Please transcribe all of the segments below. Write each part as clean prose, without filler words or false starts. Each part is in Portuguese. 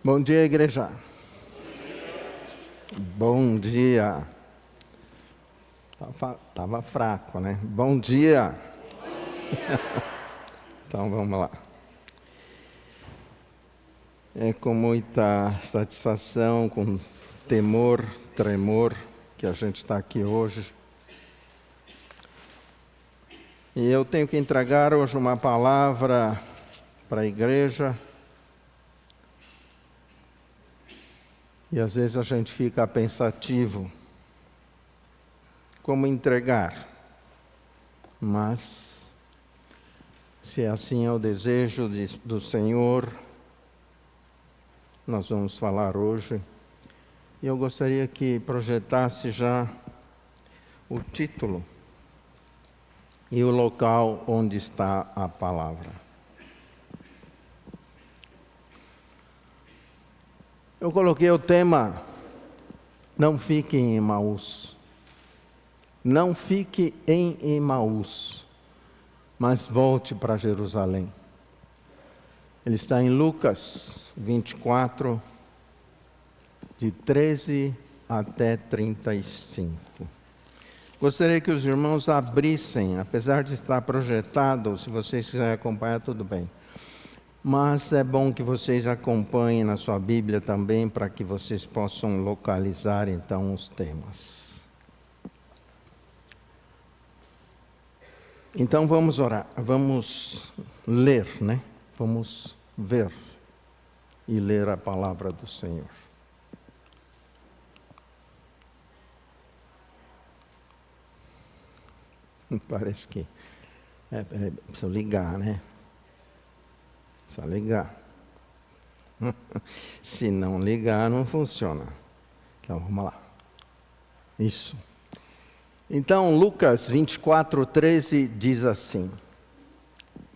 Bom dia, igreja. Bom dia. Tava fraco, né? Bom dia. Então vamos lá. É com muita satisfação, com temor, tremor, que a gente está aqui hoje. E eu tenho que entregar hoje uma palavra para a igreja. E às vezes a gente fica pensativo como entregar. Mas, se assim é o desejo do Senhor, nós vamos falar hoje. E eu gostaria que projetasse já o título e o local onde está a palavra. Eu coloquei o tema, não fique em Emaús. Não fique em Emaús, mas volte para Jerusalém. Ele está em Lucas 24, de 13 até 35. Gostaria que os irmãos abrissem, apesar de estar projetado, se vocês quiserem acompanhar, tudo bem. Mas é bom que vocês acompanhem na sua Bíblia também, para que vocês possam localizar então os temas. Então vamos orar, vamos ler, né? Vamos ver e ler a palavra do Senhor. Parece que... peraí, preciso ligar, né? Precisa ligar. Se não ligar, não funciona. Então, vamos lá. Isso. Então, Lucas 24, 13 diz assim: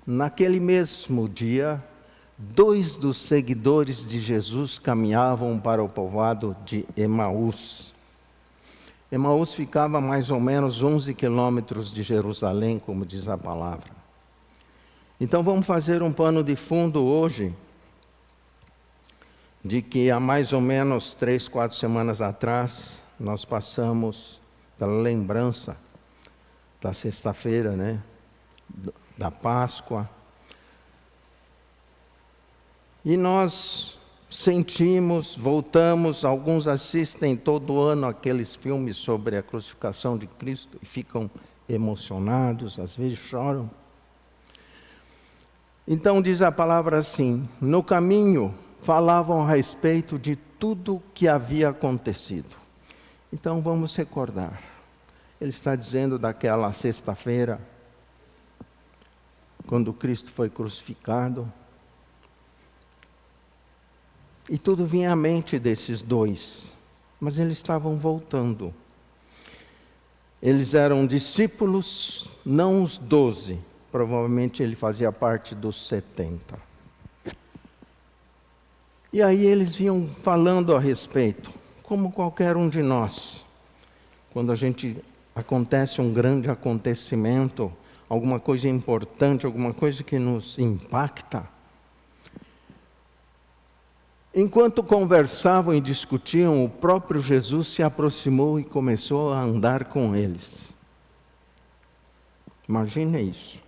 Naquele mesmo dia, 2 dos seguidores de Jesus caminhavam para o povoado de Emaús. Emaús ficava a mais ou menos 11 quilômetros de Jerusalém, como diz a palavra. Então vamos fazer um pano de fundo hoje, de que há mais ou menos 3, 4 semanas atrás, nós passamos pela lembrança da sexta-feira, né? Da Páscoa. E nós sentimos, voltamos, alguns assistem todo ano aqueles filmes sobre a crucificação de Cristo e ficam emocionados, às vezes choram. Então diz a palavra assim: no caminho falavam a respeito de tudo o que havia acontecido. Então vamos recordar. Ele está dizendo daquela sexta-feira, quando Cristo foi crucificado. E tudo vinha à mente desses 2, mas eles estavam voltando. Eles eram discípulos, não os 12. Provavelmente ele fazia parte dos 70. E aí eles vinham falando a respeito, como qualquer um de nós. Quando acontece um grande acontecimento, alguma coisa importante, alguma coisa que nos impacta. Enquanto conversavam e discutiam, o próprio Jesus se aproximou e começou a andar com eles. Imagine isso.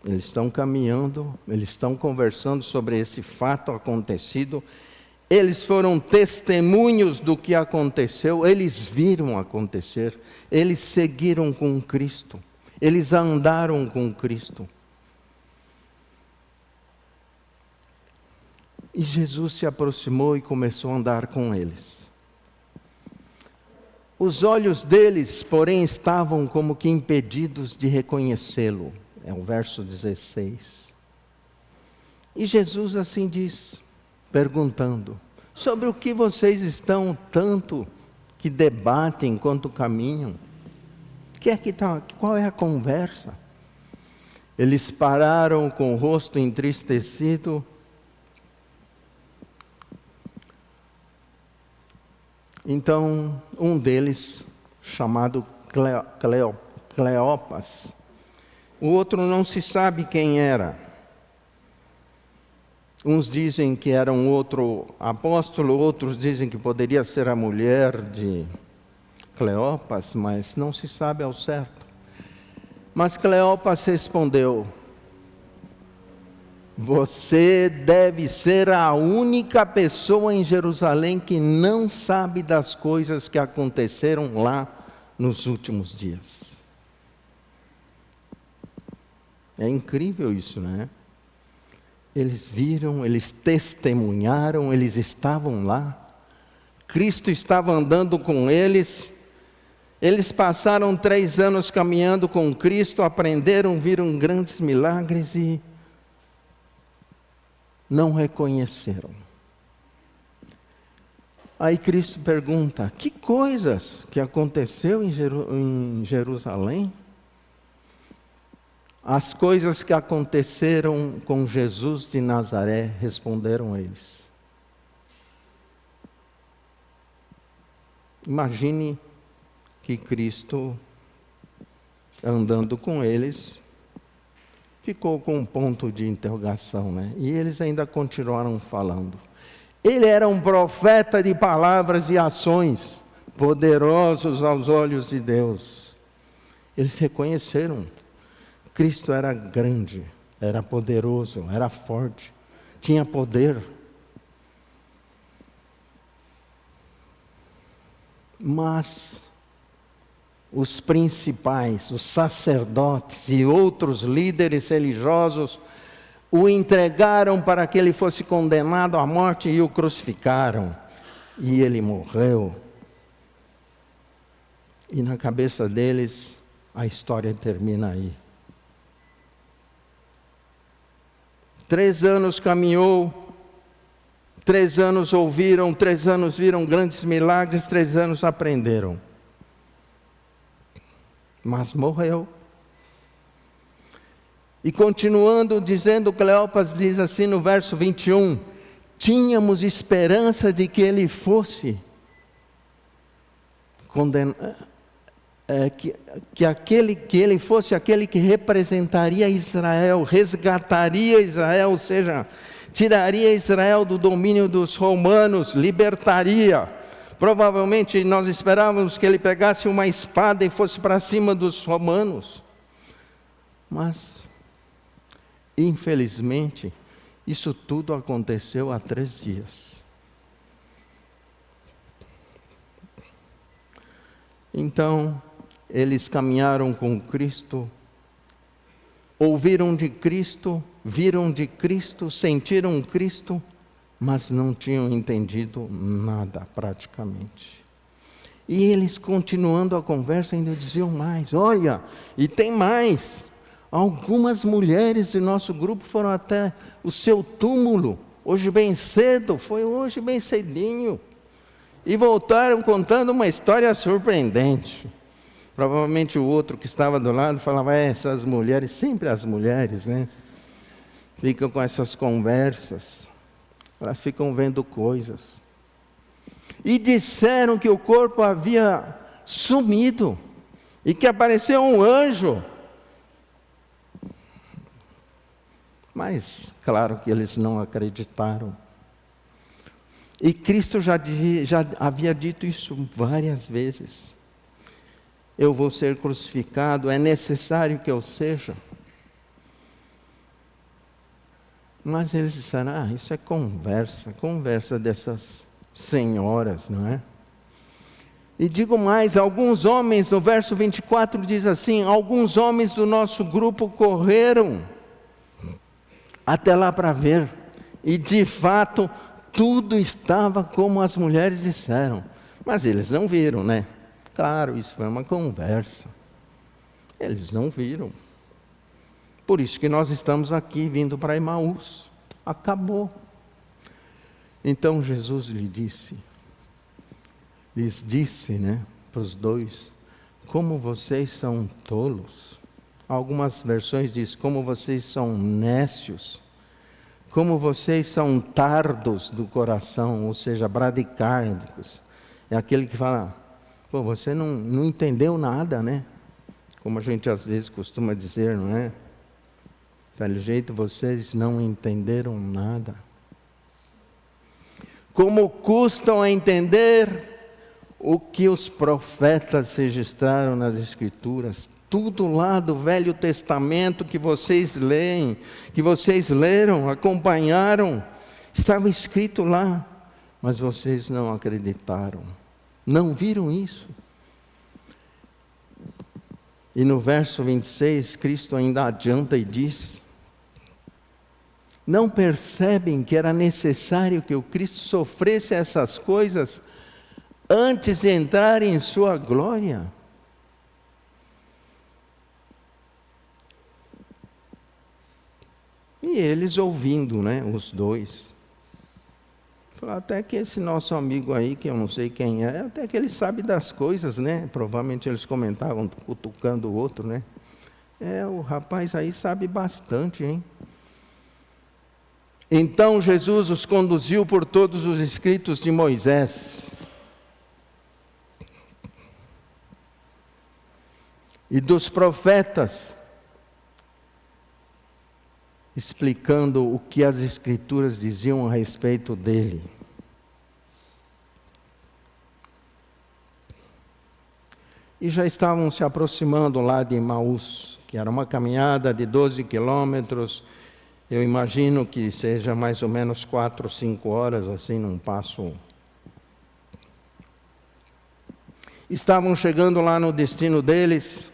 Eles estão caminhando, eles estão conversando sobre esse fato acontecido. Eles foram testemunhos do que aconteceu, eles viram acontecer, eles seguiram com Cristo, eles andaram com Cristo. E Jesus se aproximou e começou a andar com eles. Os olhos deles, porém, estavam como que impedidos de reconhecê-lo. É o verso 16. E Jesus assim diz, perguntando: sobre o que vocês estão tanto que debatem enquanto caminham? Qual é a conversa? Eles pararam com o rosto entristecido. Então, um deles, chamado Cleopas, o outro não se sabe quem era. Uns dizem que era um outro apóstolo, outros dizem que poderia ser a mulher de Cleopas, mas não se sabe ao certo. Mas Cleopas respondeu: você deve ser a única pessoa em Jerusalém que não sabe das coisas que aconteceram lá nos últimos dias. É incrível isso, né? Eles viram, eles testemunharam, eles estavam lá. Cristo estava andando com eles. Eles passaram 3 anos caminhando com Cristo, aprenderam, viram grandes milagres e não reconheceram. Aí Cristo pergunta: que coisas que aconteceu em Jerusalém? As coisas que aconteceram com Jesus de Nazaré, responderam eles. Imagine que Cristo, andando com eles, ficou com um ponto de interrogação, né? E eles ainda continuaram falando. Ele era um profeta de palavras e ações, poderosos aos olhos de Deus. Eles reconheceram. Cristo era grande, era poderoso, era forte, tinha poder. Mas os principais, os sacerdotes e outros líderes religiosos o entregaram para que ele fosse condenado à morte e o crucificaram. E ele morreu. E na cabeça deles, a história termina aí. 3 anos caminhou, 3 anos ouviram, 3 anos viram grandes milagres, 3 anos aprenderam. Mas morreu. E continuando dizendo, Cleopas diz assim no verso 21, tínhamos esperança de que ele fosse condenado, que ele fosse aquele que representaria Israel, resgataria Israel, ou seja, tiraria Israel do domínio dos romanos, libertaria. Provavelmente nós esperávamos que ele pegasse uma espada e fosse para cima dos romanos. Mas, infelizmente, isso tudo aconteceu há 3 dias. Então, eles caminharam com Cristo, ouviram de Cristo, viram de Cristo, sentiram Cristo, mas não tinham entendido nada praticamente. E eles, continuando a conversa, ainda diziam mais: olha, e tem mais, algumas mulheres de nosso grupo foram até o seu túmulo, hoje bem cedo, foi hoje bem cedinho, e voltaram contando uma história surpreendente. Provavelmente o outro que estava do lado falava: essas mulheres, sempre as mulheres, né? Ficam com essas conversas, elas ficam vendo coisas. E disseram que o corpo havia sumido, e que apareceu um anjo. Mas, claro que eles não acreditaram. E Cristo já havia dito isso várias vezes. Eu vou ser crucificado, é necessário que eu seja. Mas eles disseram: isso é conversa dessas senhoras, não é? E digo mais, alguns homens, no verso 24 diz assim: alguns homens do nosso grupo correram até lá para ver, e de fato, tudo estava como as mulheres disseram. Mas eles não viram, né? Claro, isso foi uma conversa. Eles não viram. Por isso que nós estamos aqui vindo para Emaús. Acabou. Então Jesus lhes disse, né, para os dois: como vocês são tolos. Algumas versões dizem: como vocês são nécios. Como vocês são tardos do coração, ou seja, bradicárdicos. É aquele que fala: pô, você não entendeu nada, né? Como a gente às vezes costuma dizer, não é? Pelo jeito vocês não entenderam nada. como custam a entender o que os profetas registraram nas Escrituras. Tudo lá do Velho Testamento que vocês leem, que vocês leram, acompanharam, estava escrito lá, mas vocês não acreditaram, não viram isso. E no verso 26, Cristo ainda adianta e diz: não percebem que era necessário que o Cristo sofresse essas coisas antes de entrar em sua glória? E eles ouvindo, né, os dois. Até que esse nosso amigo aí, que eu não sei quem é, até que ele sabe das coisas, né? Provavelmente eles comentavam, cutucando o outro, né? O rapaz aí sabe bastante, hein? Então Jesus os conduziu por todos os escritos de Moisés e dos profetas, explicando o que as Escrituras diziam a respeito dele. E já estavam se aproximando lá de Emaús, que era uma caminhada de 12 quilômetros. Eu imagino que seja mais ou menos 4 ou 5 horas, assim, num passo. Estavam chegando lá no destino deles,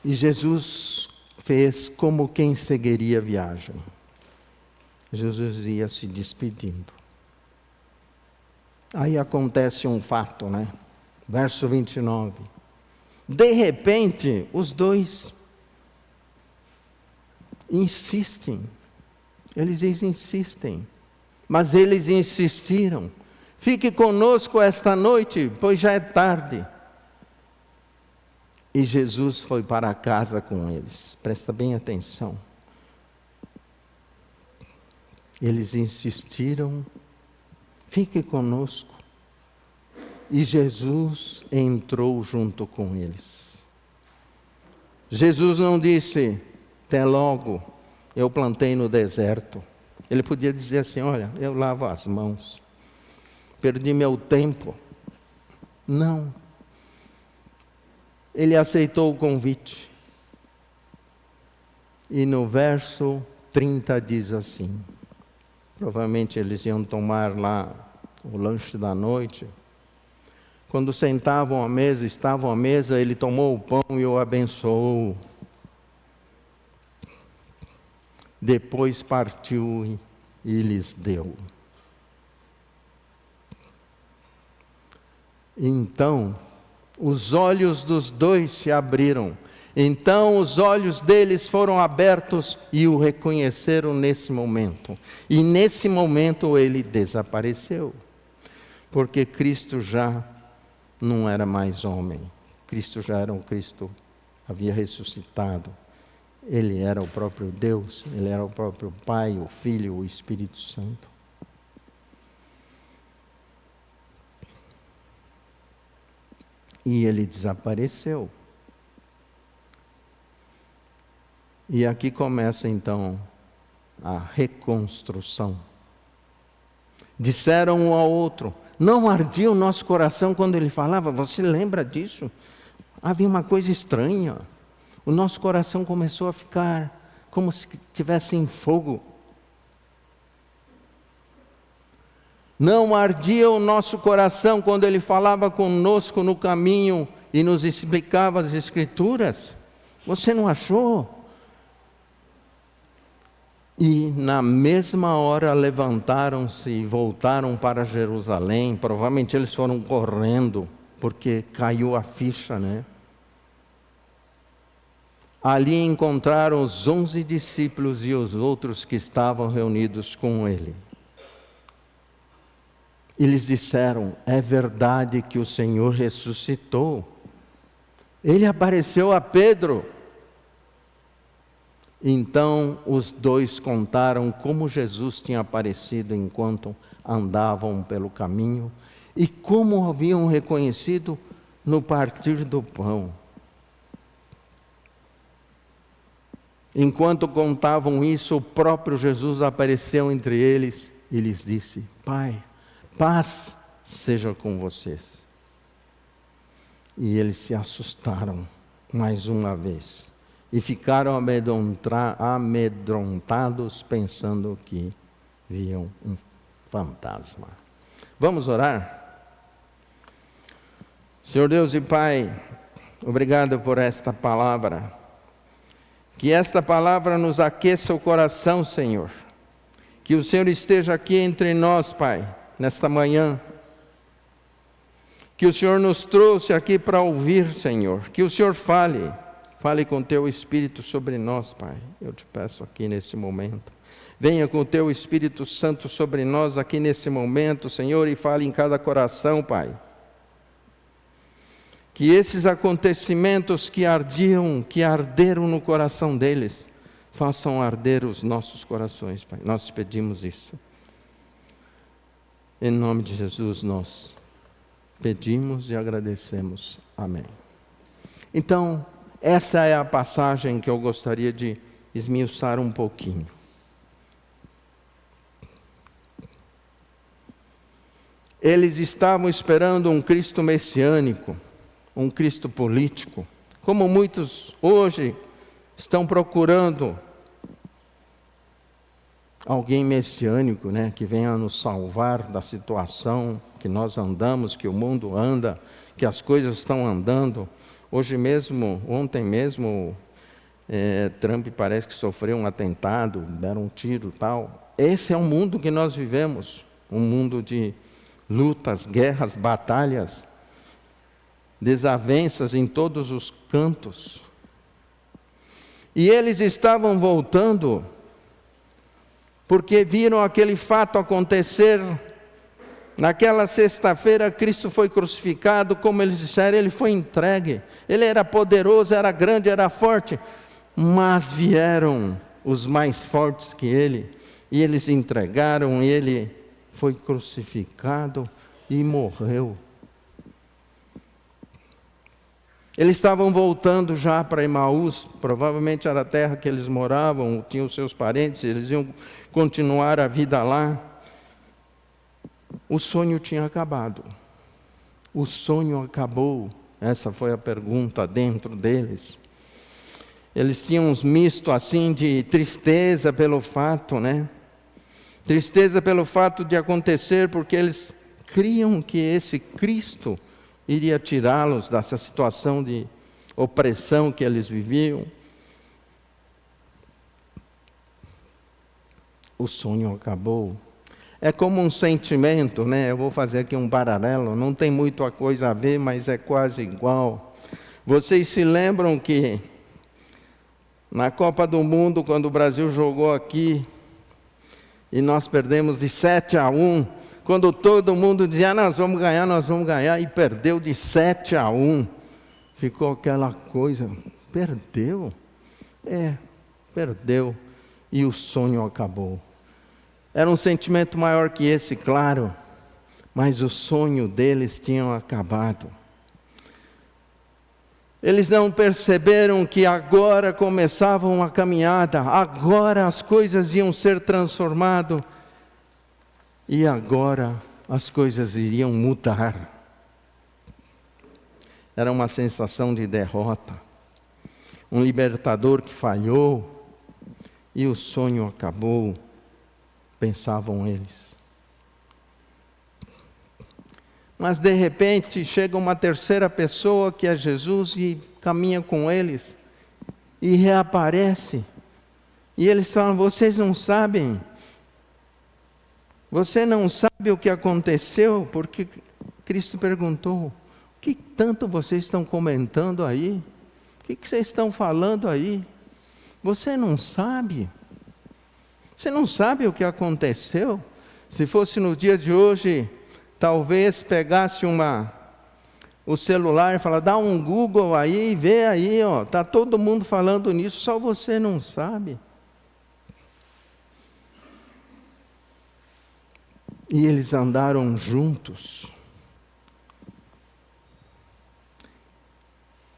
e Jesus fez como quem seguiria a viagem. Jesus ia se despedindo. Aí acontece um fato, né? Verso 29. De repente, os dois insistem. Eles insistem. Mas eles insistiram. Fique conosco esta noite, pois já é tarde. E Jesus foi para casa com eles. Presta bem atenção. Eles insistiram, fique conosco. E Jesus entrou junto com eles. Jesus não disse, até logo, eu plantei no deserto. Ele podia dizer assim, olha, eu lavo as mãos. Perdi meu tempo. Não. Ele aceitou o convite. E no verso 30 diz assim, provavelmente eles iam tomar lá o lanche da noite. Quando estavam à mesa, ele tomou o pão e o abençoou. Depois partiu e lhes deu. Então, os olhos dos dois se abriram. Então os olhos deles foram abertos e o reconheceram nesse momento. E nesse momento ele desapareceu. Porque Cristo já não era mais homem. Cristo já era um Cristo, havia ressuscitado. Ele era o próprio Deus, ele era o próprio Pai, o Filho, o Espírito Santo. E ele desapareceu. E aqui começa então a reconstrução. Disseram um ao outro, não ardia o nosso coração quando ele falava? Você lembra disso? Havia uma coisa estranha. O nosso coração começou a ficar como se estivesse em fogo. Não ardia o nosso coração quando ele falava conosco no caminho e nos explicava as Escrituras? Você não achou? E na mesma hora levantaram-se e voltaram para Jerusalém. Provavelmente eles foram correndo, porque caiu a ficha, né? Ali encontraram os 11 discípulos e os outros que estavam reunidos com ele. Eles disseram, é verdade que o Senhor ressuscitou. Ele apareceu a Pedro. Então os dois contaram como Jesus tinha aparecido enquanto andavam pelo caminho e como haviam reconhecido no partir do pão. Enquanto contavam isso, o próprio Jesus apareceu entre eles e lhes disse: Pai, paz seja com vocês. E eles se assustaram mais uma vez e ficaram amedrontados, pensando que viam um fantasma. Vamos orar? Senhor Deus e Pai, obrigado por esta palavra. Que esta palavra nos aqueça o coração, Senhor. Que o Senhor esteja aqui entre nós, Pai, nesta manhã. Que o Senhor nos trouxe aqui para ouvir, Senhor. Que o Senhor fale com o Teu Espírito sobre nós, Pai. Eu te peço aqui nesse momento. Venha com o Teu Espírito Santo sobre nós aqui nesse momento, Senhor, e fale em cada coração, Pai. Que esses acontecimentos que arderam no coração deles, façam arder os nossos corações, Pai. Nós te pedimos isso. Em nome de Jesus nós pedimos e agradecemos. Amém. Então, essa é a passagem que eu gostaria de esmiuçar um pouquinho. Eles estavam esperando um Cristo messiânico, um Cristo político, como muitos hoje estão procurando alguém messiânico, que venha nos salvar da situação que nós andamos, que o mundo anda, que as coisas estão andando. Hoje mesmo, ontem mesmo, Trump parece que sofreu um atentado, deram um tiro e tal. Esse é o mundo que nós vivemos, um mundo de lutas, guerras, batalhas, desavenças em todos os cantos. E eles estavam voltando porque viram aquele fato acontecer. Naquela sexta-feira Cristo foi crucificado, como eles disseram, ele foi entregue. Ele era poderoso, era grande, era forte, mas vieram os mais fortes que ele, e eles entregaram, e ele foi crucificado e morreu. Eles estavam voltando já para Emaús, provavelmente era a terra que eles moravam, tinham seus parentes, eles iam continuar a vida lá. O sonho tinha acabado. O sonho acabou. Essa foi a pergunta dentro deles. Eles tinham uns misto assim de tristeza pelo fato, Tristeza pelo fato de acontecer, porque eles criam que esse Cristo iria tirá-los dessa situação de opressão que eles viviam. O sonho acabou. É como um sentimento, Eu vou fazer aqui um paralelo, não tem muita coisa a ver, mas é quase igual. Vocês se lembram que na Copa do Mundo, quando o Brasil jogou aqui, e nós perdemos de 7-1, quando todo mundo dizia, nós vamos ganhar, e perdeu de 7-1. Ficou aquela coisa, perdeu? Perdeu, e o sonho acabou. Era um sentimento maior que esse, claro, mas o sonho deles tinha acabado. Eles não perceberam que agora começava uma caminhada, agora as coisas iam ser transformadas, e agora as coisas iriam mudar. Era uma sensação de derrota, um libertador que falhou, e o sonho acabou, pensavam eles. Mas de repente chega uma terceira pessoa, que é Jesus, e caminha com eles, e reaparece, e eles falam, vocês não sabem, você não sabe o que aconteceu? Porque Cristo perguntou, o que tanto vocês estão comentando aí? O que vocês estão falando aí? Você não sabe? Você não sabe o que aconteceu? Se fosse no dia de hoje, talvez pegasse o celular e falar, dá um Google aí, vê aí, está todo mundo falando nisso, só você não sabe. E eles andaram juntos.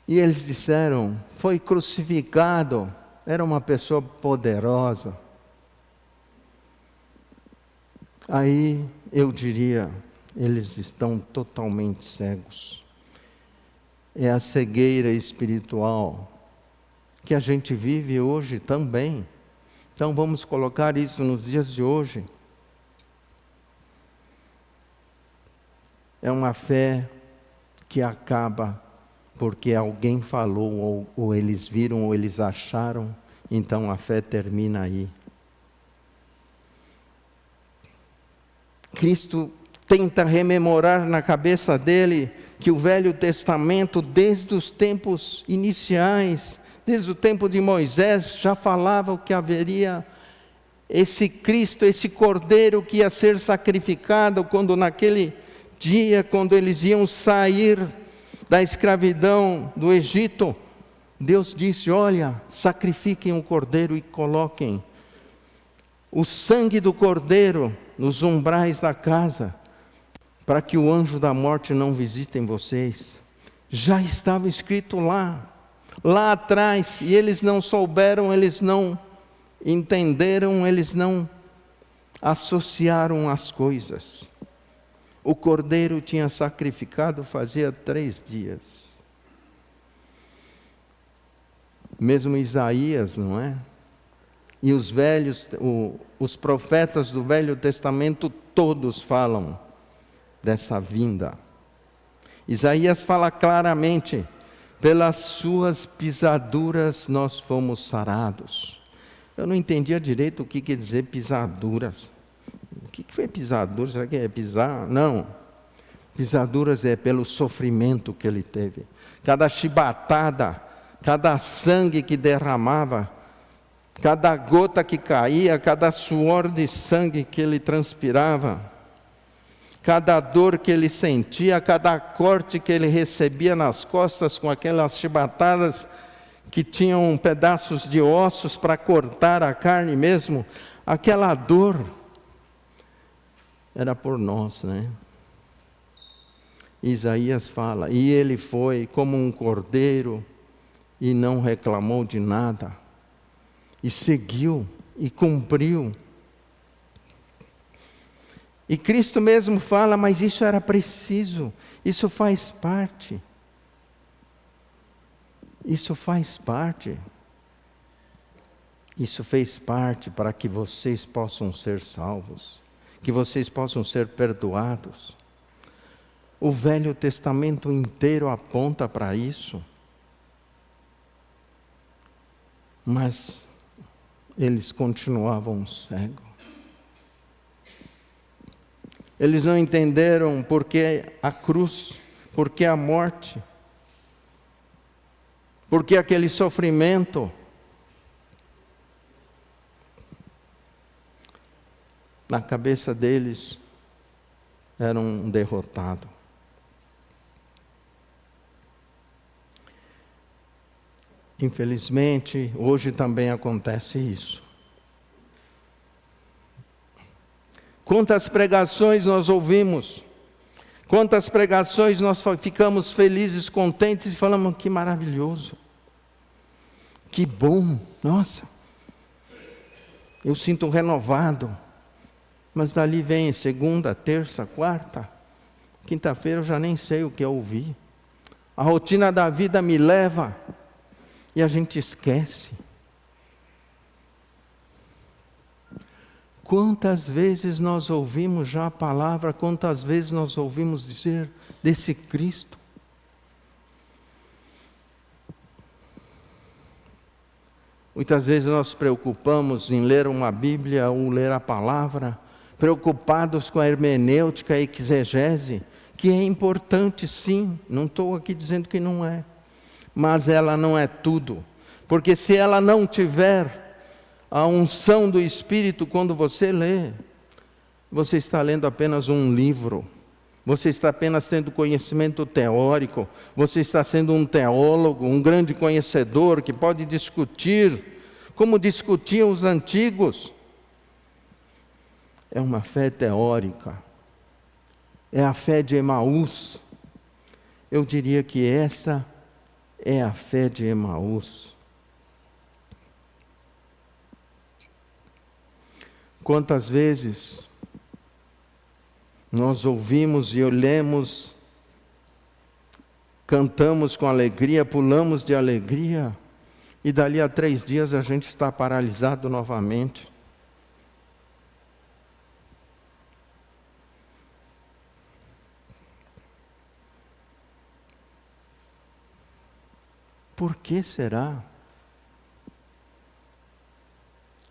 E eles disseram, foi crucificado, era uma pessoa poderosa. Aí eu diria, eles estão totalmente cegos. É a cegueira espiritual que a gente vive hoje também. Então vamos colocar isso nos dias de hoje. É uma fé que acaba porque alguém falou, ou eles viram, ou eles acharam, então a fé termina aí. Cristo tenta rememorar na cabeça dele que o Velho Testamento, desde os tempos iniciais, desde o tempo de Moisés, já falava o que haveria esse Cristo, esse Cordeiro que ia ser sacrificado quando naquele dia, quando eles iam sair da escravidão do Egito. Deus disse: olha, sacrifiquem um cordeiro e coloquem o sangue do cordeiro nos umbrais da casa, para que o anjo da morte não visite vocês. Já estava escrito lá atrás, e eles não souberam, eles não entenderam, eles não associaram as coisas. O cordeiro tinha sacrificado fazia 3 dias. Mesmo Isaías, não é? E os profetas do Velho Testamento todos falam dessa vinda. Isaías fala claramente: pelas suas pisaduras nós fomos sarados. Eu não entendia direito o que quer dizer pisaduras. O que foi pisadura? Será que é pisar? Não. Pisaduras é pelo sofrimento que ele teve. Cada chibatada, cada sangue que derramava, cada gota que caía, cada suor de sangue que ele transpirava, cada dor que ele sentia, cada corte que ele recebia nas costas com aquelas chibatadas que tinham pedaços de ossos para cortar a carne mesmo, aquela dor era por nós, né? Isaías fala: e ele foi como um cordeiro e não reclamou de nada, e seguiu e cumpriu. E Cristo mesmo fala: mas isso era preciso, isso faz parte. Isso faz parte. Isso fez parte para que vocês possam ser salvos, que vocês possam ser perdoados. O Velho Testamento inteiro aponta para isso. Mas eles continuavam cegos. Eles não entenderam por que a cruz, por que a morte, por que aquele sofrimento. Na cabeça deles era um derrotado. Infelizmente, hoje também acontece isso. Quantas pregações nós ouvimos, quantas pregações nós ficamos felizes, contentes e falamos: que maravilhoso, que bom, nossa, eu sinto renovado. Mas dali vem segunda, terça, quarta, quinta-feira eu já nem sei o que eu ouvi. A rotina da vida me leva e a gente esquece. Quantas vezes nós ouvimos já a palavra, quantas vezes nós ouvimos dizer desse Cristo? Muitas vezes nós nos preocupamos em ler uma Bíblia ou ler a palavra, preocupados com a hermenêutica, a exegese, que é importante sim, não estou aqui dizendo que não é, mas ela não é tudo, porque se ela não tiver a unção do Espírito quando você lê, você está lendo apenas um livro, você está apenas tendo conhecimento teórico, você está sendo um teólogo, um grande conhecedor que pode discutir, como discutiam os antigos. É uma fé teórica, é a fé de Emaús. Eu diria que essa é a fé de Emaús. Quantas vezes Nós ouvimos e olhamos, cantamos com alegria, pulamos de alegria, e dali a 3 dias a gente está paralisado novamente. Por que será?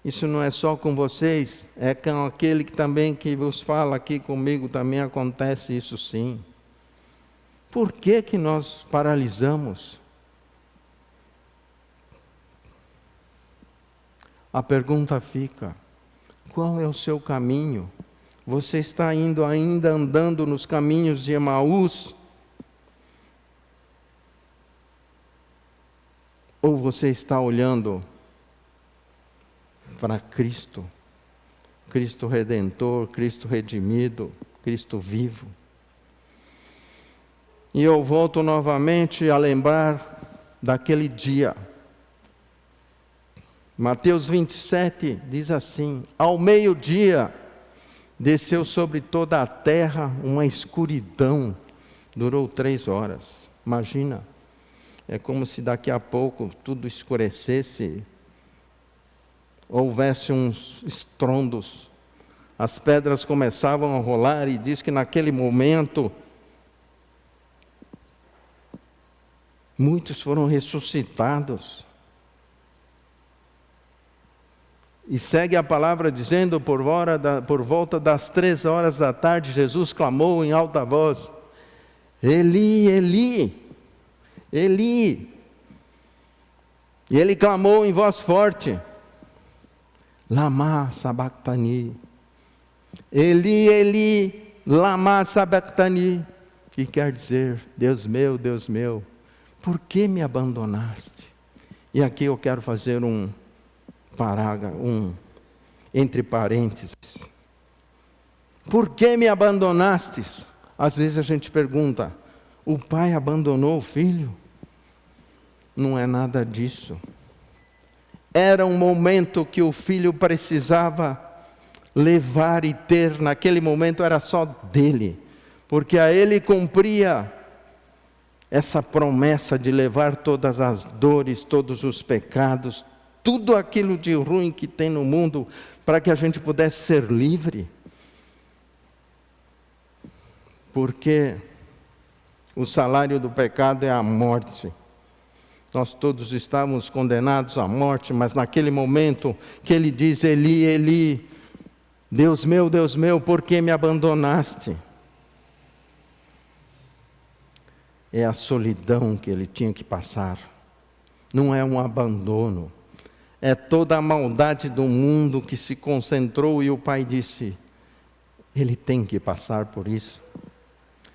Isso não é só com vocês, é com aquele que vos fala aqui comigo, também acontece isso sim. Por que que nós paralisamos? A pergunta fica: qual é o seu caminho? Você está ainda andando nos caminhos de Emaús? Ou você está olhando para Cristo, Cristo Redentor, Cristo redimido, Cristo vivo? E eu volto novamente a lembrar daquele dia. Mateus 27 diz assim: ao meio-dia desceu sobre toda a terra uma escuridão, durou 3 horas. Imagina, é como se daqui a pouco tudo escurecesse, houvesse uns estrondos, as pedras começavam a rolar, e diz que naquele momento muitos foram ressuscitados. E segue a palavra dizendo, por volta das 3 horas da tarde, Jesus clamou em alta voz: Eli, Eli, Eli. E ele clamou em voz forte: Lama sabachthani. Eli, Eli, lama sabachthani. Que quer dizer: Deus meu, por que me abandonaste? E aqui eu quero fazer um entre parênteses. Por que me abandonastes? Às vezes a gente pergunta: o pai abandonou o filho? Não é nada disso. Era um momento que o filho precisava levar e ter, naquele momento era só dele, porque a ele cumpria essa promessa de levar todas as dores, todos os pecados, tudo aquilo de ruim que tem no mundo, para que a gente pudesse ser livre. Porque o salário do pecado é a morte. Nós todos estávamos condenados à morte, mas naquele momento que ele diz: Eli, Eli, Deus meu, por que me abandonaste? É a solidão que ele tinha que passar. Não é um abandono. É toda a maldade do mundo que se concentrou, e o pai disse: ele tem que passar por isso.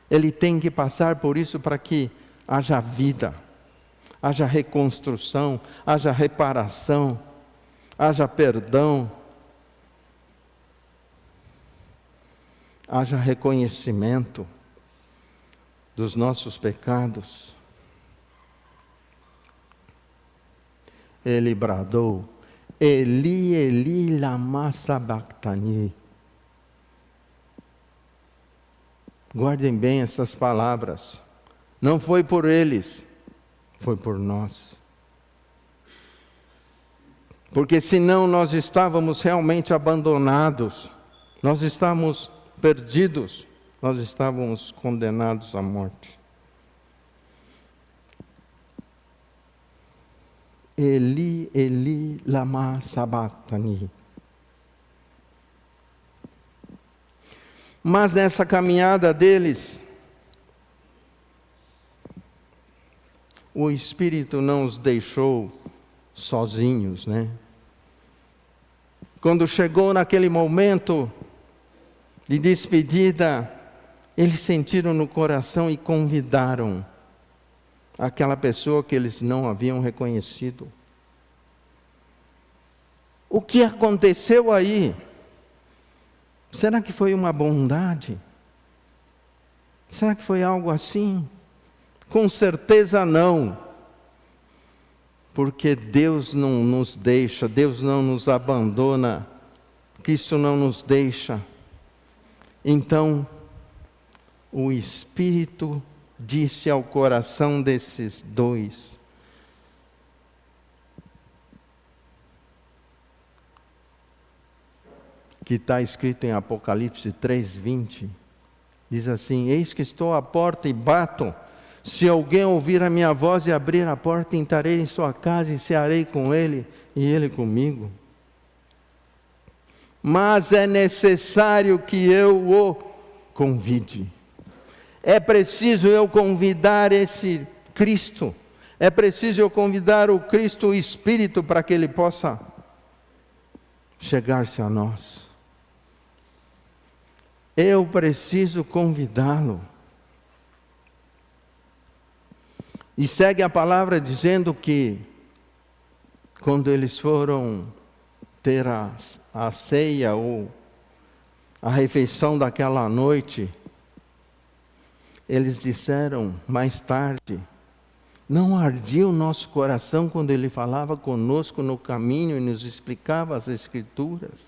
Ele tem que passar por isso para que haja vida, haja reconstrução, haja reparação, haja perdão, haja reconhecimento dos nossos pecados. Ele bradou: Eli, Eli, lama sabachthani. Guardem bem essas palavras. Não foi por eles, foi por nós. Porque senão nós estávamos realmente abandonados, nós estávamos perdidos, nós estávamos condenados à morte. Eli, Eli, lama sabachthani. Mas nessa caminhada deles, o Espírito não os deixou sozinhos, né? Quando chegou naquele momento de despedida, eles sentiram no coração e convidaram aquela pessoa que eles não haviam reconhecido. O que aconteceu aí? Será que foi uma bondade? Será que foi algo assim? Com certeza não. Porque Deus não nos deixa, Deus não nos abandona, Cristo não nos deixa. Então, o Espírito disse ao coração desses dois: que está escrito em Apocalipse 3:20, diz assim: eis que estou à porta e bato. Se alguém ouvir a minha voz e abrir a porta, entrarei em sua casa e cearei com ele e ele comigo. Mas é necessário que eu o convide. É preciso eu convidar esse Cristo. É preciso eu convidar o Cristo, o Espírito, para que ele possa chegar-se a nós. Eu preciso convidá-lo. E segue a palavra dizendo que, quando eles foram ter a ceia ou a refeição daquela noite, eles disseram mais tarde: não ardia o nosso coração quando ele falava conosco no caminho e nos explicava as Escrituras?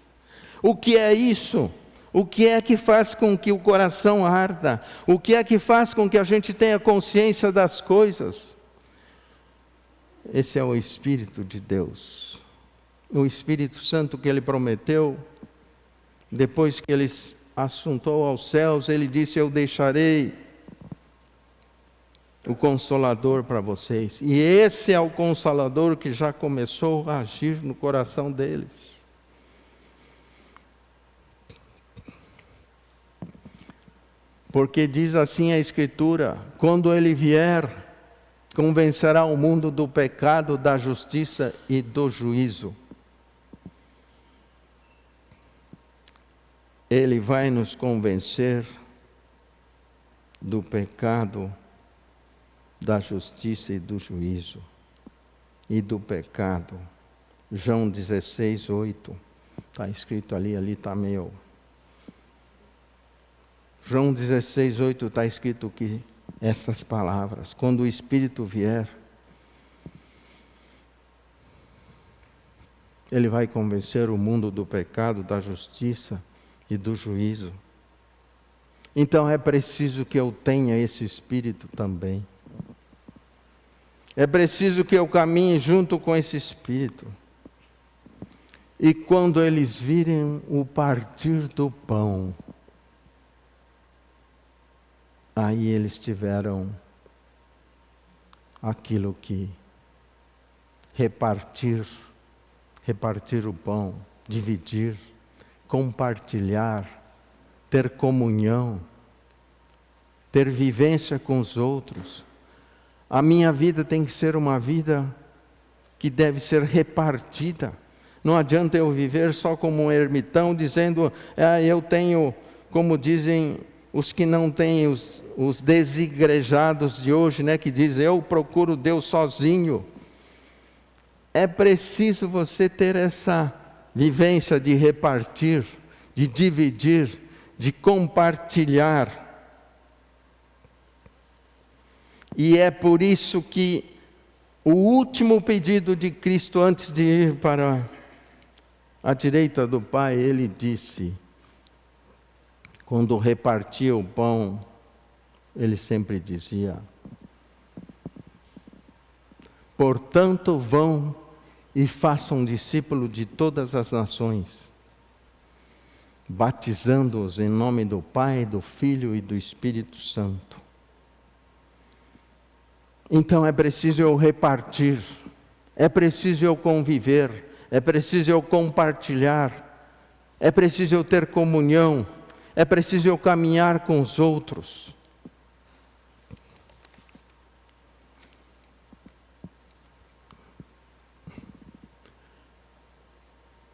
O que é isso? O que é que faz com que o coração arda? O que é que faz com que a gente tenha consciência das coisas? Esse é o Espírito de Deus. O Espírito Santo que ele prometeu, depois que ele assuntou aos céus, ele disse: eu deixarei o Consolador para vocês. E esse é o Consolador que já começou a agir no coração deles. Porque diz assim a Escritura: quando ele vier, convencerá o mundo do pecado, da justiça e do juízo. Ele vai nos convencer do pecado, da justiça e do juízo. E do pecado. João 16:8. Está escrito ali está meio... João 16:8 está escrito que essas palavras: quando o Espírito vier, ele vai convencer o mundo do pecado, da justiça e do juízo. Então é preciso que eu tenha esse Espírito também. É preciso que eu caminhe junto com esse Espírito. E quando eles virem o partir do pão, aí eles tiveram aquilo que repartir o pão, dividir, compartilhar, ter comunhão, ter vivência com os outros. A minha vida tem que ser uma vida que deve ser repartida. Não adianta eu viver só como um ermitão, dizendo: eu tenho, como dizem os que não têm, os desigrejados de hoje, que dizem: eu procuro Deus sozinho. É preciso você ter essa vivência de repartir, de dividir, de compartilhar. E é por isso que o último pedido de Cristo antes de ir para a direita do Pai, ele disse, quando repartia o pão, ele sempre dizia: portanto, vão e façam discípulo de todas as nações, batizando-os em nome do Pai, do Filho e do Espírito Santo. Então é preciso eu repartir, é preciso eu conviver, é preciso eu compartilhar, é preciso eu ter comunhão, é preciso eu caminhar com os outros.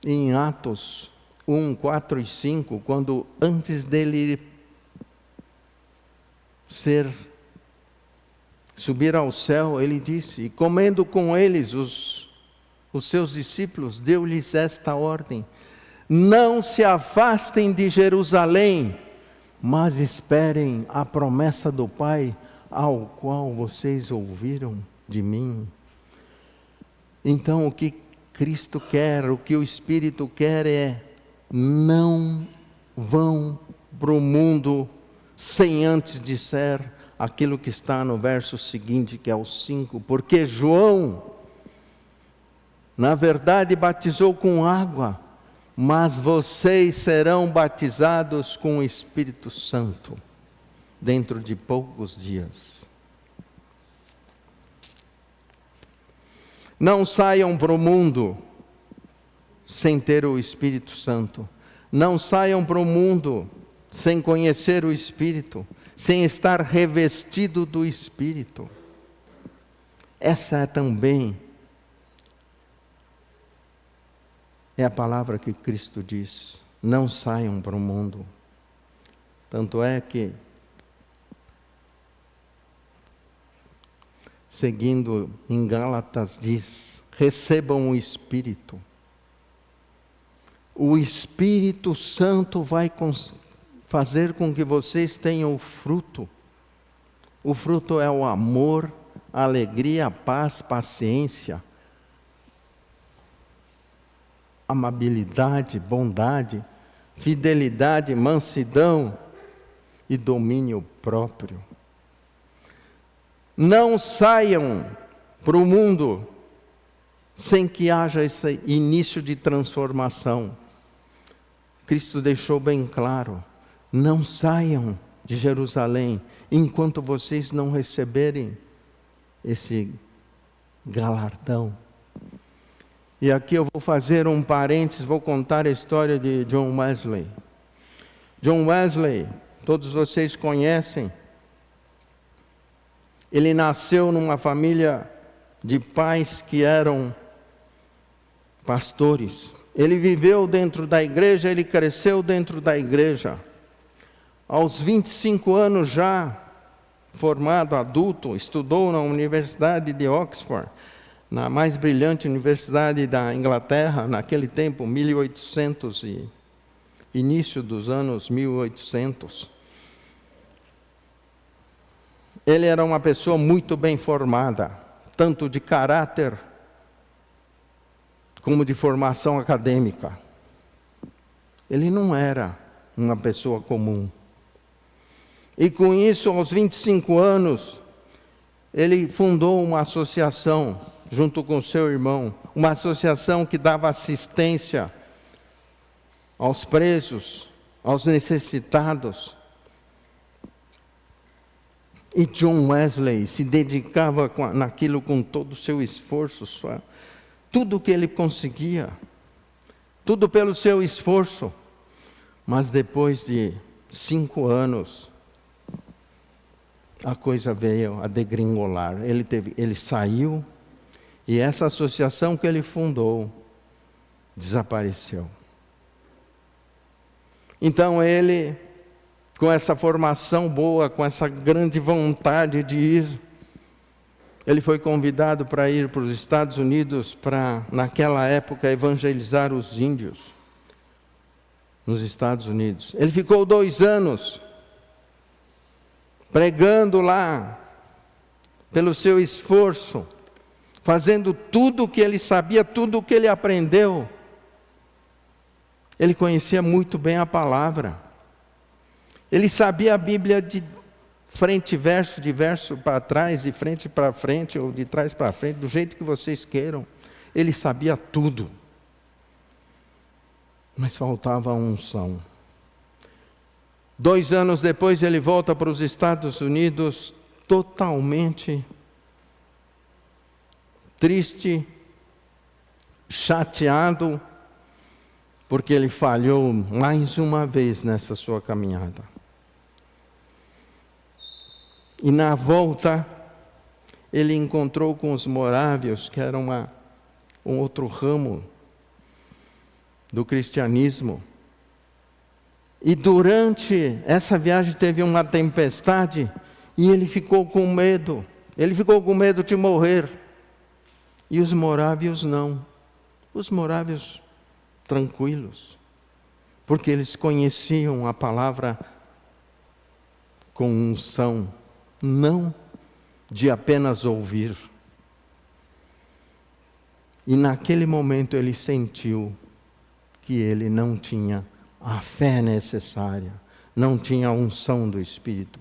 Em Atos 1, 4 e 5, quando antes dele subir ao céu, ele disse: e comendo com eles os seus discípulos, deu-lhes esta ordem: não se afastem de Jerusalém, mas esperem a promessa do Pai, ao qual vocês ouviram de mim. Então o que Cristo quer, o que o Espírito quer é: não vão para o mundo sem antes disser aquilo que está no verso seguinte, que é o 5, porque João, na verdade, batizou com água, mas vocês serão batizados com o Espírito Santo, dentro de poucos dias. Não saiam para o mundo sem ter o Espírito Santo. Não saiam para o mundo sem conhecer o Espírito, sem estar revestido do Espírito. Essa também é a palavra que Cristo diz. Não saiam para o mundo. Tanto é que, seguindo em Gálatas, diz: recebam o Espírito. O Espírito Santo vai fazer com que vocês tenham o fruto. O fruto é o amor, a alegria, a paz, paciência, amabilidade, bondade, fidelidade, mansidão e domínio próprio. Não saiam para o mundo sem que haja esse início de transformação. Cristo deixou bem claro: não saiam de Jerusalém enquanto vocês não receberem esse galardão. E aqui eu vou fazer um parênteses, vou contar a história de John Wesley. John Wesley, todos vocês conhecem. Ele nasceu numa família de pais que eram pastores. Ele viveu dentro da igreja, ele cresceu dentro da igreja. Aos 25 anos já, formado adulto, estudou na Universidade de Oxford, na mais brilhante universidade da Inglaterra, naquele tempo, 1800 e início dos anos 1800. Ele era uma pessoa muito bem formada, tanto de caráter como de formação acadêmica. Ele não era uma pessoa comum. E com isso, aos 25 anos, ele fundou uma associação, junto com seu irmão, uma associação que dava assistência aos presos, aos necessitados. E John Wesley se dedicava naquilo com todo o seu esforço, tudo que ele conseguia, tudo pelo seu esforço. Mas depois de 5 anos, a coisa veio a degringolar. Ele saiu e essa associação que ele fundou desapareceu. Então ele, com essa formação boa, com essa grande vontade de ir, ele foi convidado para ir para os Estados Unidos para, naquela época, evangelizar os índios nos Estados Unidos. Ele ficou 2 anos pregando lá, pelo seu esforço, fazendo tudo o que ele sabia, tudo o que ele aprendeu. Ele conhecia muito bem a palavra. Ele sabia a Bíblia de frente e verso, de verso para trás, de frente para frente, ou de trás para frente, do jeito que vocês queiram. Ele sabia tudo. Mas faltava a unção. 2 anos depois ele volta para os Estados Unidos totalmente triste, chateado, porque ele falhou mais uma vez nessa sua caminhada. E na volta, ele encontrou com os morávios, que era um outro ramo do cristianismo. E durante essa viagem teve uma tempestade e ele ficou com medo. Ele ficou com medo de morrer. E os morávios não. Os morávios tranquilos. Porque eles conheciam a palavra com unção. Não de apenas ouvir. E naquele momento ele sentiu que ele não tinha a fé necessária, não tinha a unção do Espírito.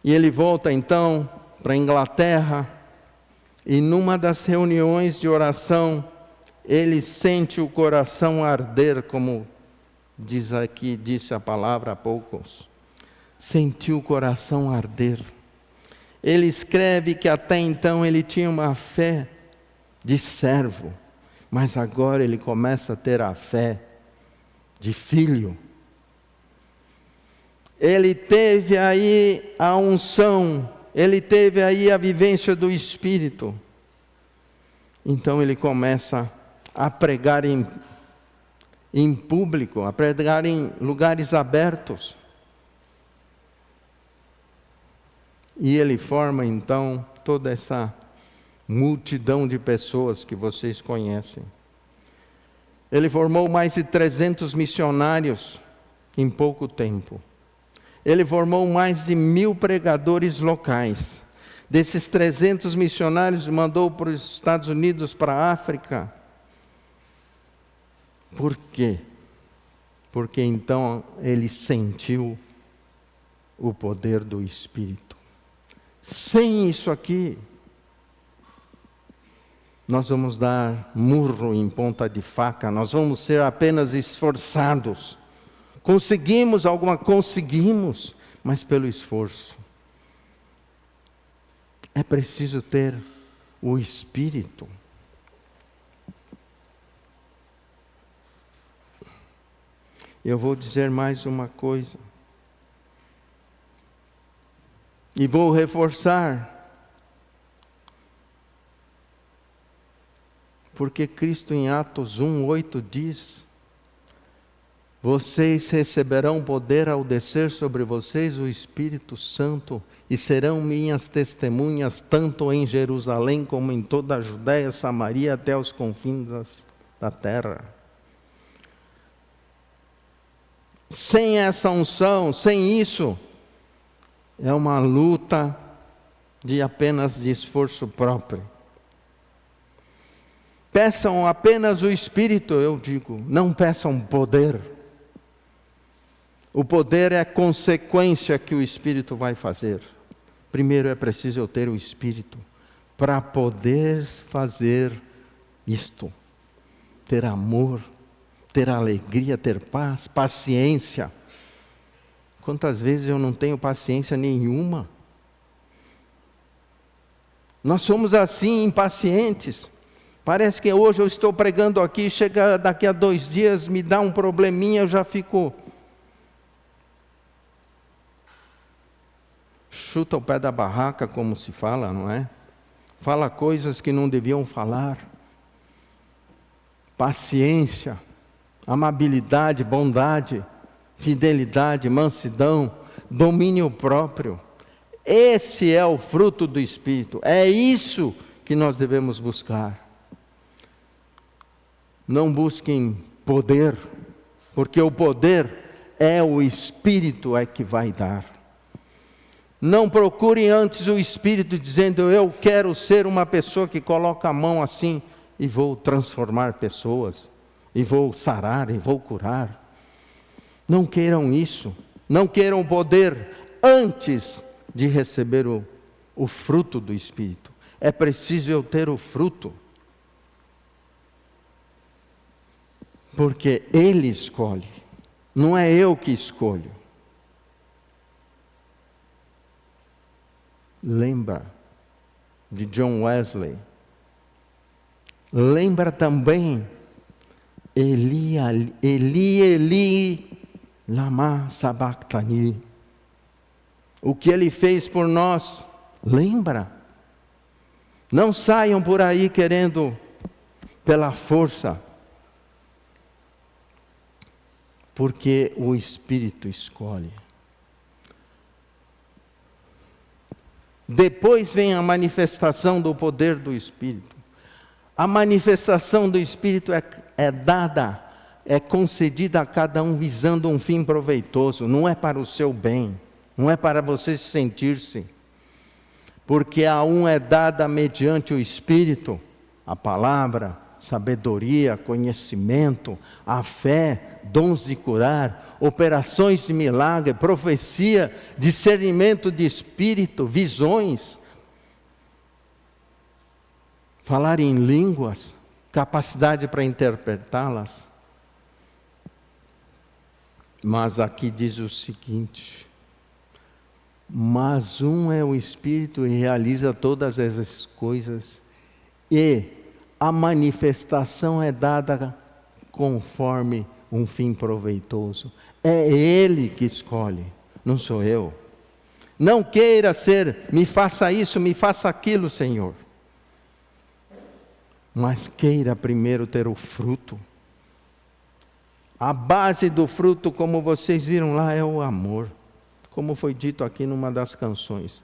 E ele volta então para a Inglaterra, e numa das reuniões de oração, ele sente o coração arder, como disse a palavra há poucos. Sentiu o coração arder. Ele escreve que até então ele tinha uma fé de servo, mas agora ele começa a ter a fé de filho. Ele teve aí a unção, ele teve aí a vivência do Espírito. Então ele começa a pregar em público, a pregar em lugares abertos. E ele forma então toda essa multidão de pessoas que vocês conhecem. Ele formou mais de 300 missionários em pouco tempo. Ele formou mais de 1000 pregadores locais. Desses 300 missionários, mandou para os Estados Unidos, para a África. Por quê? Porque então ele sentiu o poder do Espírito. Sem isso aqui, nós vamos dar murro em ponta de faca, nós vamos ser apenas esforçados. Conseguimos alguma? Conseguimos, mas pelo esforço. É preciso ter o Espírito. Eu vou dizer mais uma coisa. E vou reforçar. Porque Cristo em Atos 1:8 diz: vocês receberão poder ao descer sobre vocês o Espírito Santo, e serão minhas testemunhas, tanto em Jerusalém como em toda a Judéia, Samaria, até os confins da terra. Sem essa unção, sem isso, é uma luta apenas de esforço próprio. Peçam apenas o Espírito, eu digo, não peçam poder. O poder é a consequência que o Espírito vai fazer. Primeiro é preciso eu ter o Espírito para poder fazer isto. Ter amor, ter alegria, ter paz, paciência. Quantas vezes eu não tenho paciência nenhuma? Nós somos assim, impacientes. Parece que hoje eu estou pregando aqui, chega daqui a 2 dias, me dá um probleminha, eu já fico... chuta o pé da barraca, como se fala, não é? Fala coisas que não deviam falar. Paciência, amabilidade, bondade, fidelidade, mansidão, domínio próprio. Esse é o fruto do Espírito. É isso que nós devemos buscar. Não busquem poder, porque o poder é o Espírito que vai dar. Não procurem antes o Espírito dizendo: eu quero ser uma pessoa que coloca a mão assim e vou transformar pessoas, e vou sarar, e vou curar. Não queiram isso, não queiram poder antes de receber o fruto do Espírito. É preciso eu ter o fruto, porque Ele escolhe, não é eu que escolho. Lembra de John Wesley. Lembra também Eli, Eli, lama sabachthani. O que Ele fez por nós. Lembra? Não saiam por aí querendo pela força, porque o Espírito escolhe. Depois vem a manifestação do poder do Espírito. A manifestação do Espírito é dada, é concedida a cada um visando um fim proveitoso. Não é para o seu bem, não é para você sentir-se. Porque a um é dada mediante o Espírito, a palavra, sabedoria, conhecimento, a fé, dons de curar, operações de milagre, profecia, discernimento de espírito, visões, falar em línguas, capacidade para interpretá-las. Mas aqui diz o seguinte: mas um é o Espírito e realiza todas essas coisas, e a manifestação é dada conforme um fim proveitoso. É Ele que escolhe, não sou eu. Não queira ser, me faça isso, me faça aquilo, Senhor. Mas queira primeiro ter o fruto. A base do fruto, como vocês viram lá, é o amor. Como foi dito aqui numa das canções.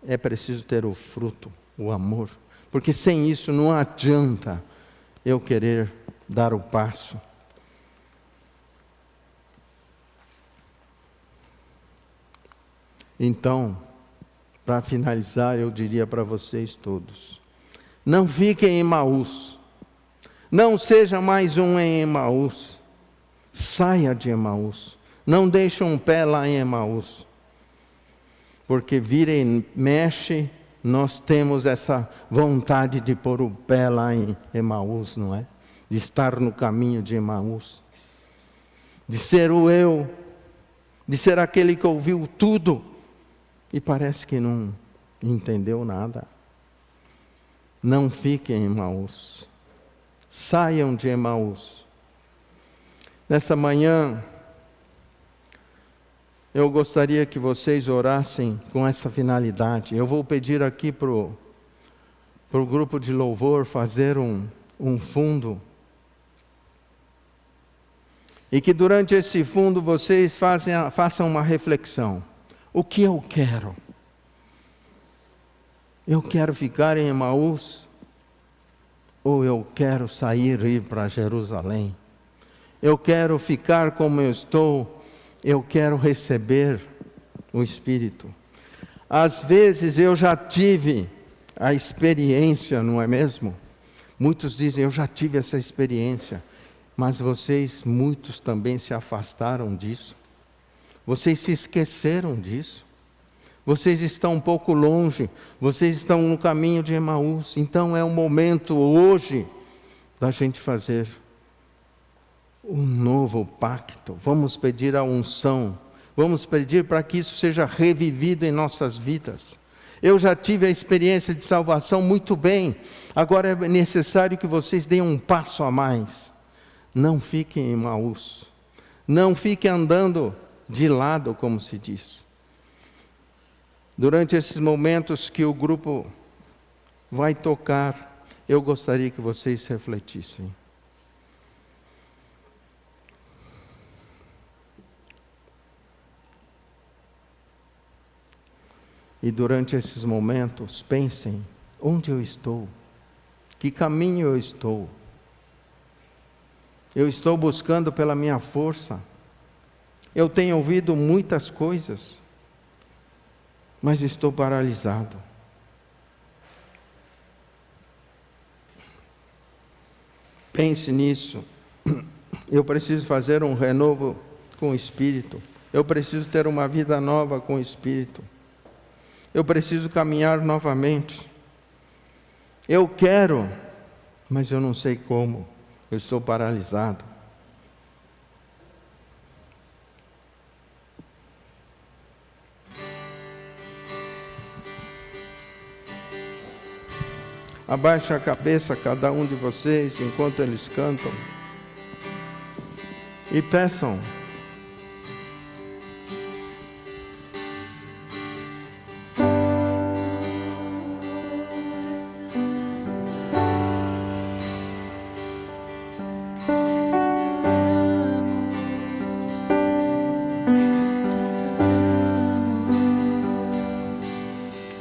É preciso ter o fruto, o amor. Porque sem isso não adianta eu querer dar o passo. Então, para finalizar, eu diria para vocês todos: não fiquem em Emaús. Não seja mais um em Emaús. Saia de Emaús. Não deixe um pé lá em Emaús. Porque vira e mexe, nós temos essa vontade de pôr o pé lá em Emaús, não é? De estar no caminho de Emaús. De ser o eu. De ser aquele que ouviu tudo e parece que não entendeu nada. Não fiquem em Emaús. Saiam de Emaús. Nessa manhã, eu gostaria que vocês orassem com essa finalidade. Eu vou pedir aqui para o grupo de louvor fazer um fundo. E que durante esse fundo vocês façam uma reflexão. O que eu quero? Eu quero ficar em Emaús? Ou eu quero sair e ir para Jerusalém? Eu quero ficar como eu estou? Eu quero receber o Espírito. Às vezes eu já tive a experiência, não é mesmo? Muitos dizem, eu já tive essa experiência. Mas vocês, muitos também se afastaram disso. Vocês se esqueceram disso. Vocês estão um pouco longe. Vocês estão no caminho de Emaús. Então é o momento hoje da gente fazer um novo pacto. Vamos pedir a unção. Vamos pedir para que isso seja revivido em nossas vidas. Eu já tive a experiência de salvação muito bem. Agora é necessário que vocês deem um passo a mais. Não fiquem em Emaús. Não fiquem andando de lado, como se diz. Durante esses momentos que o grupo vai tocar, eu gostaria que vocês refletissem. E durante esses momentos, pensem, onde eu estou? Que caminho eu estou? Eu estou buscando pela minha força. Eu tenho ouvido muitas coisas, mas estou paralisado. Pense nisso. Eu preciso fazer um renovo com o Espírito. Eu preciso ter uma vida nova com o Espírito. Eu preciso caminhar novamente. Eu quero, mas eu não sei como. Eu estou paralisado. Abaixe a cabeça cada um de vocês enquanto eles cantam. E peçam.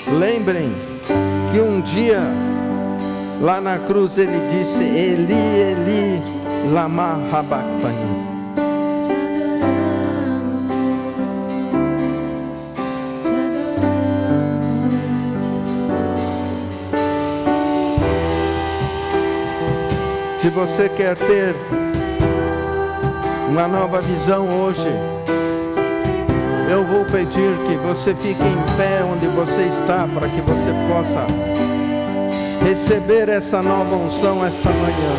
Lembrem que um dia, lá na cruz, ele disse: Eli, Eli, lama sabachthani. Se você quer ter uma nova visão hoje, eu vou pedir que você fique em pé onde você está, para que você possa receber essa nova unção esta manhã.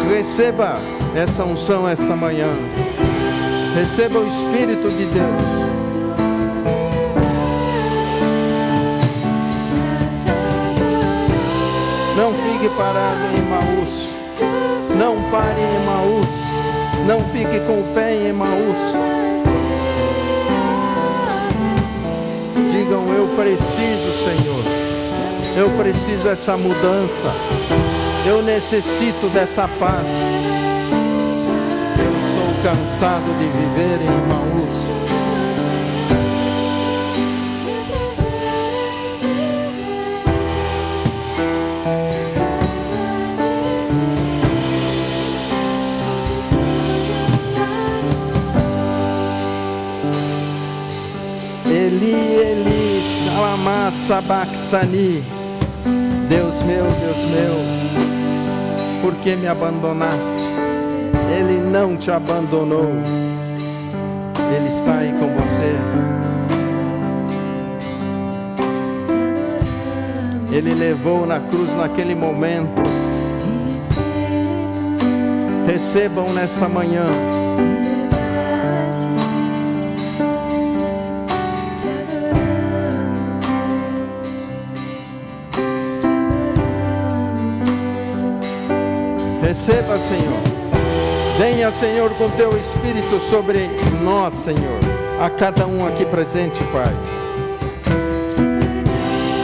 Receba essa unção esta manhã. Receba o Espírito de Deus. Não fique parado em Emaús. Não pare em Emaús. Não fique com o pé em Emaús. Digam: eu preciso, Senhor. Eu preciso dessa mudança. Eu necessito dessa paz. Eu estou cansado de viver em Emaús. Eli, Eli, Salama Sabachthani. Deus meu, por que me abandonaste? Ele não te abandonou. Ele está aí com você. Ele levou na cruz naquele momento. Recebam nesta manhã. Receba, Senhor. Venha, Senhor, com teu Espírito sobre nós, Senhor. A cada um aqui presente, Pai.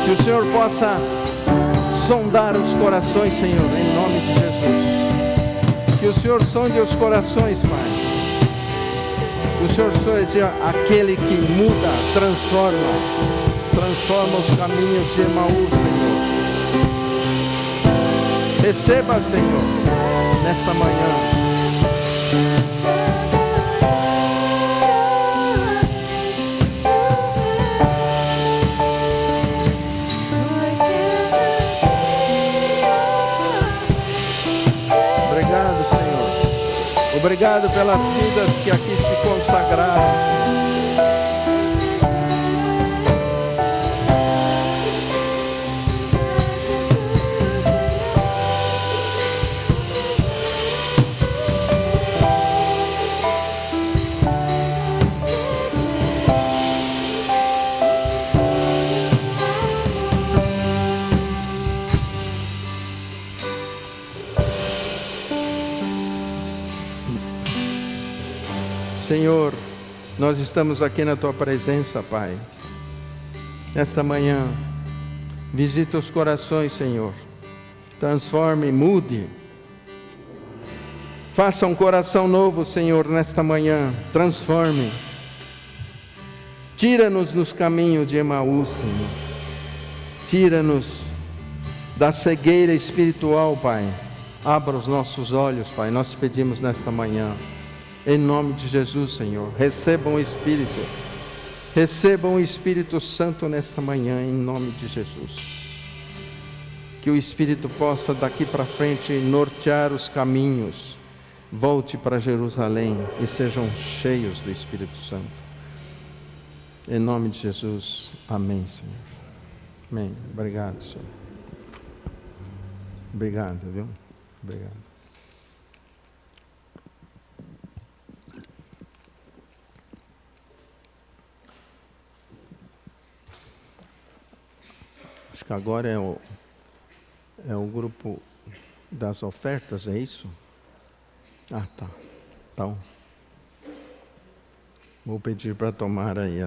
Que o Senhor possa sondar os corações, Senhor, em nome de Jesus. Que o Senhor sonde os corações, Pai. Que o Senhor seja aquele que muda, transforma os caminhos de Emaús, Senhor. Receba, Senhor, nesta manhã. Obrigado, Senhor. Obrigado pelas vidas que aqui se consagraram. Senhor, nós estamos aqui na Tua presença, Pai. Esta manhã, visita os corações, Senhor. Transforme, mude. Faça um coração novo, Senhor, nesta manhã. Transforme. Tira-nos nos caminhos de Emaús, Senhor. Tira-nos da cegueira espiritual, Pai. Abra os nossos olhos, Pai. Nós te pedimos nesta manhã. Em nome de Jesus, Senhor, recebam o Espírito. Recebam o Espírito Santo nesta manhã, em nome de Jesus. Que o Espírito possa daqui para frente nortear os caminhos. Volte para Jerusalém e sejam cheios do Espírito Santo. Em nome de Jesus, amém, Senhor. Amém. Obrigado, Senhor. Obrigado, viu? Obrigado. Acho que agora é o grupo das ofertas, é isso? Ah, tá. Então, vou pedir para tomar aí